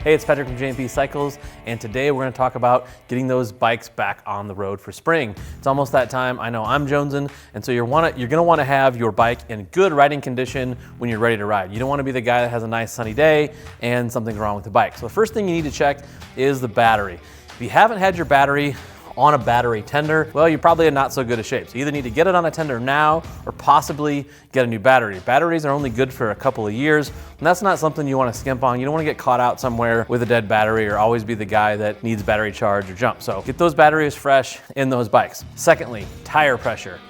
Hey, it's Patrick from J&P Cycles, and today we're going to talk about getting those bikes back on the road for spring. It's almost that time. I know I'm jonesing, and so you're going to want to have your bike in good riding condition when you're ready to ride. You don't want to be the guy that has a nice sunny day and something's wrong with the bike. So the first thing you need to check is the battery. If you haven't had your battery on a battery tender, well, you're probably in not so good a shape. So you either need to get it on a tender now or possibly get a new battery. Batteries are only good for a couple of years, and that's not something you want to skimp on. You don't want to get caught out somewhere with a dead battery or always be the guy that needs battery charge or jump. So get those batteries fresh in those bikes. Secondly, tire pressure.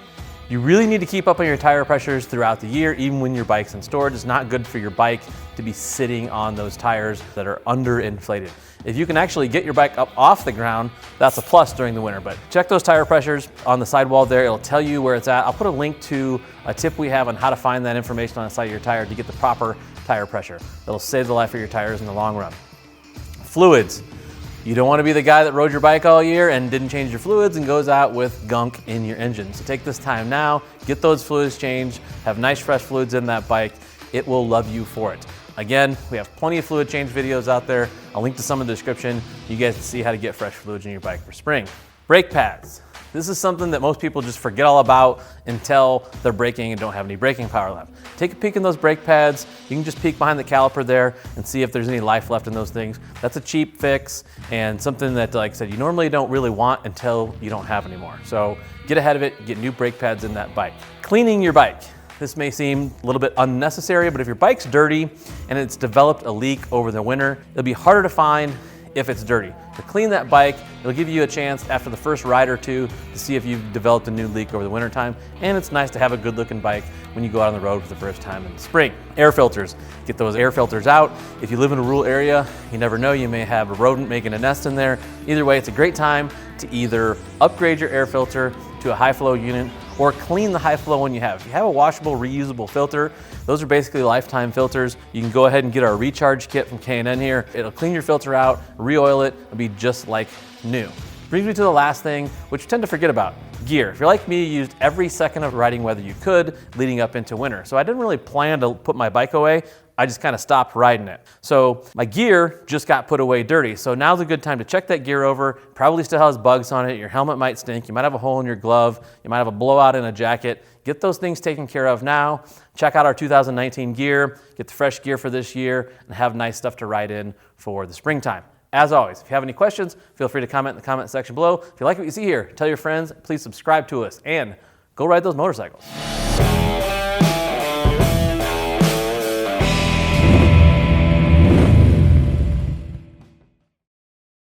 You really need to keep up on your tire pressures throughout the year, even when your bike's in storage. It's not good for your bike to be sitting on those tires that are underinflated. If you can actually get your bike up off the ground, that's a plus during the winter. But check those tire pressures on the sidewall there. It'll tell you where it's at. I'll put a link to a tip we have on how to find that information on the side of your tire to get the proper tire pressure. It'll save the life of your tires in the long run. Fluids. You don't want to be the guy that rode your bike all year and didn't change your fluids and goes out with gunk in your engine. So take this time now, get those fluids changed, have nice fresh fluids in that bike. It will love you for it. Again, we have plenty of fluid change videos out there. I'll link to some in the description. You guys can see how to get fresh fluids in your bike for spring. Brake pads. This is something that most people just forget all about until they're braking and don't have any braking power left. Take a peek in those brake pads. You can just peek behind the caliper there and see if there's any life left in those things. That's a cheap fix and something that, like I said, you normally don't really want until you don't have any more. So get ahead of it, get new brake pads in that bike. Cleaning your bike. This may seem a little bit unnecessary, but if your bike's dirty and it's developed a leak over the winter, it'll be harder to find if it's dirty. To clean that bike, it'll give you a chance after the first ride or two to see if you've developed a new leak over the winter time. And it's nice to have a good looking bike when you go out on the road for the first time in the spring. Air filters, get those air filters out. If you live in a rural area, you never know, you may have a rodent making a nest in there. Either way, it's a great time to either upgrade your air filter to a high flow unit or clean the high flow one you have. If you have a washable, reusable filter, those are basically lifetime filters. You can go ahead and get our recharge kit from K&N here. It'll clean your filter out, re-oil it, it'll be just like new. Brings me to the last thing, which you tend to forget about, gear. If you're like me, you used every second of riding weather you could leading up into winter. So I didn't really plan to put my bike away. I just kind of stopped riding it. So my gear just got put away dirty. So now's a good time to check that gear over. Probably still has bugs on it. Your helmet might stink. You might have a hole in your glove. You might have a blowout in a jacket. Get those things taken care of now. Check out our 2019 gear, get the fresh gear for this year, and have nice stuff to ride in for the springtime. As always, if you have any questions, feel free to comment in the comment section below. If you like what you see here, tell your friends, please subscribe to us, and go ride those motorcycles.